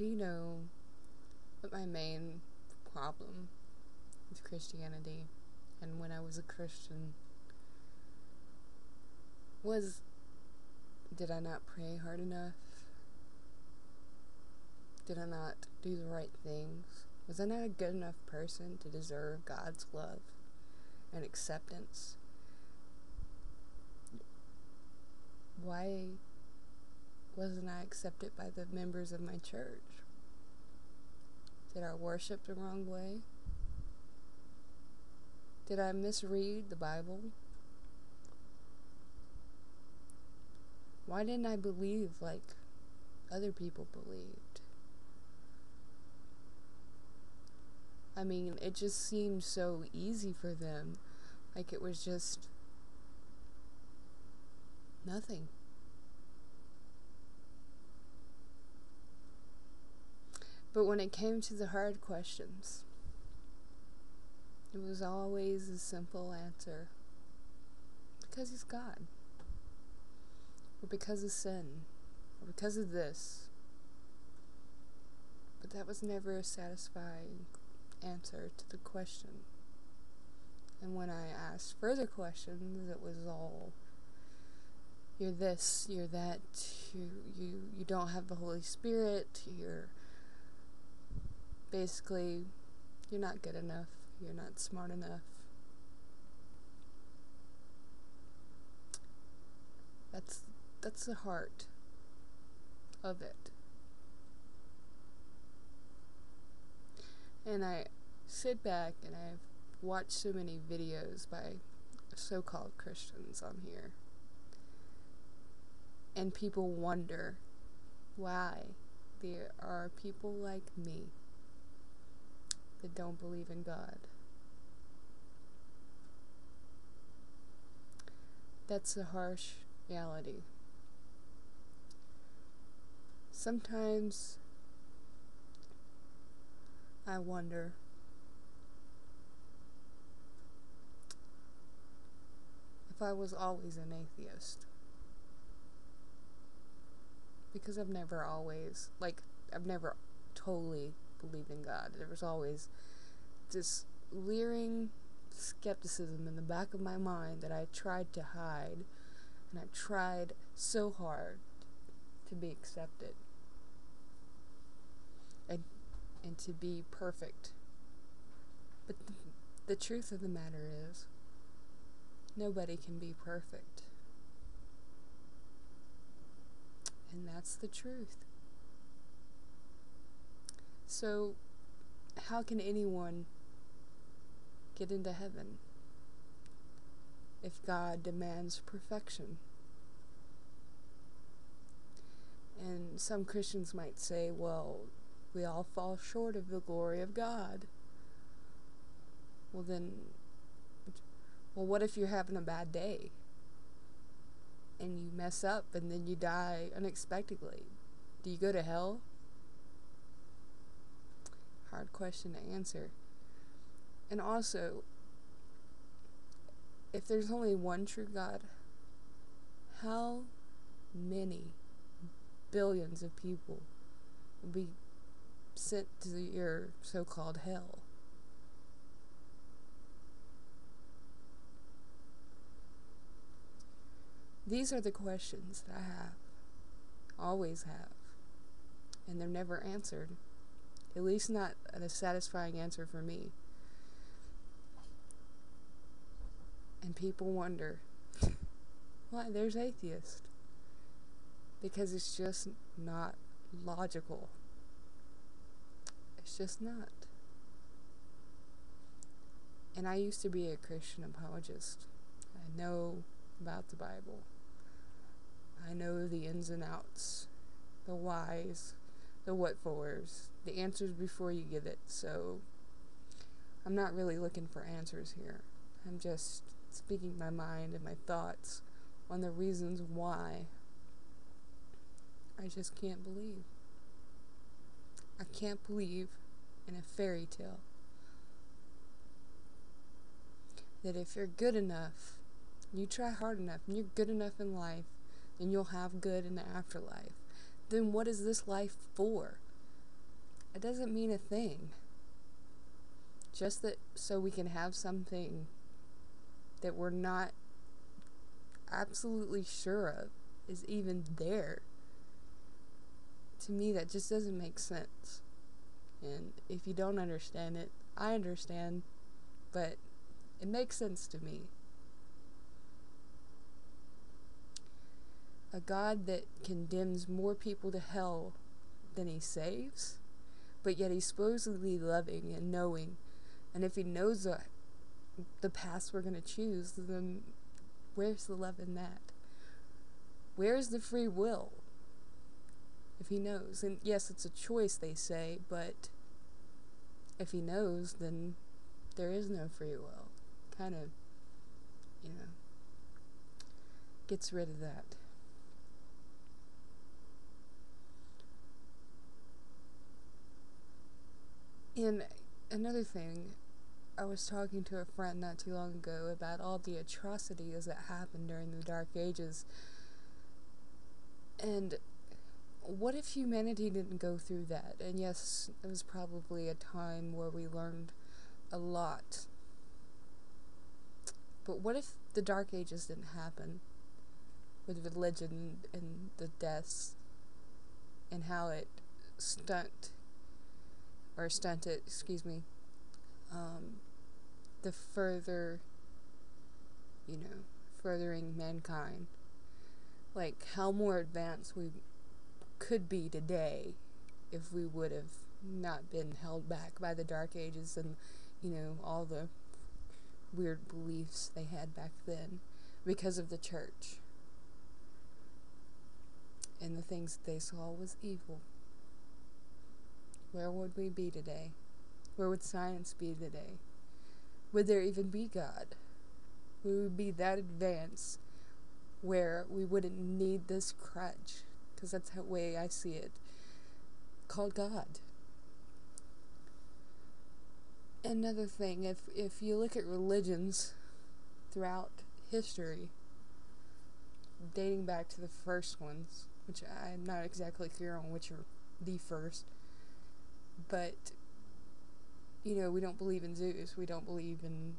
Do you know what my main problem with Christianity and when I was a Christian was? Did I not pray hard enough? Did I not do the right things? Was I not a good enough person to deserve God's love and acceptance? Why wasn't I accepted by the members of my church? Did I worship the wrong way? Did I misread the Bible? Why didn't I believe like other people believed? I mean, it just seemed so easy for them. Like it was just nothing. But when it came to the hard questions, it was always a simple answer. Because he's God. Or because of sin. Or because of this. But that was never a satisfying answer to the question. And when I asked further questions, it was all, you're this, you're that, you don't have the Holy Spirit, you're basically, you're not good enough, you're not smart enough. That's the heart of it. And I sit back and I've watched so many videos by so-called Christians on here. And people wonder why there are people like me that don't believe in God. That's a harsh reality. Sometimes I wonder if I was always an atheist. Because I've never totally believed in God. There was always this leering skepticism in the back of my mind that I tried to hide, and I tried so hard to be accepted and to be perfect. But the truth of the matter is, nobody can be perfect. And that's the truth. So, how can anyone get into heaven if God demands perfection? And some Christians might say, well, we all fall short of the glory of God. Well, what if you're having a bad day and you mess up and then you die unexpectedly? Do you go to hell? Hard question to answer. And also, if there's only one true God, how many billions of people will be sent to your so-called hell? These are the questions that I have, always have, and they're never answered, at least not a satisfying answer for me. And people wonder, why there's atheists? Because it's just not logical. It's just not. And I used to be a Christian apologist. I know about the Bible. I know the ins and outs, the whys, the what-fors, the answers before you get it. So I'm not really looking for answers here. I'm just speaking my mind and my thoughts on the reasons why I just can't believe. I can't believe in a fairy tale that if you're good enough, you try hard enough, and you're good enough in life, then you'll have good in the afterlife. Then what is this life for? it doesn't mean a thing. Just that so we can have something that we're not absolutely sure of is even there. To me, that just doesn't make sense. And if you don't understand it, I understand, but it makes sense to me. A God that condemns more people to hell than he saves, but yet he's supposedly loving and knowing. And if he knows the path we're going to choose, then where's the love in that? Where's the free will? If he knows. And yes, it's a choice, they say, but if he knows, then there is no free will. Kind of, gets rid of that. And another thing, I was talking to a friend not too long ago about all the atrocities that happened during the Dark Ages. And what if humanity didn't go through that? And yes, it was probably a time where we learned a lot. But what if the Dark Ages didn't happen? With religion and the deaths and how it stunted, the furthering mankind. Like, how more advanced we could be today if we would have not been held back by the Dark Ages and, all the weird beliefs they had back then because of the church. And the things that they saw was evil. Where would we be today? Where would science be today? Would there even be God? Would we be that advanced where we wouldn't need this crutch? Because that's the way I see it, called God. Another thing, if you look at religions throughout history, dating back to the first ones, which I'm not exactly clear on which are the first, but, we don't believe in Zeus, we don't believe in,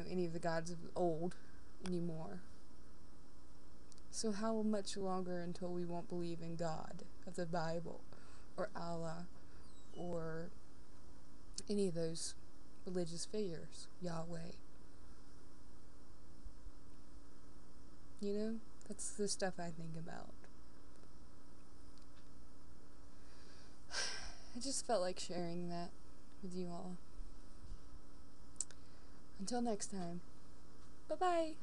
any of the gods of old anymore. So how much longer until we won't believe in God of the Bible, or Allah, or any of those religious figures, Yahweh? That's the stuff I think about. I just felt like sharing that with you all. Until next time, bye-bye.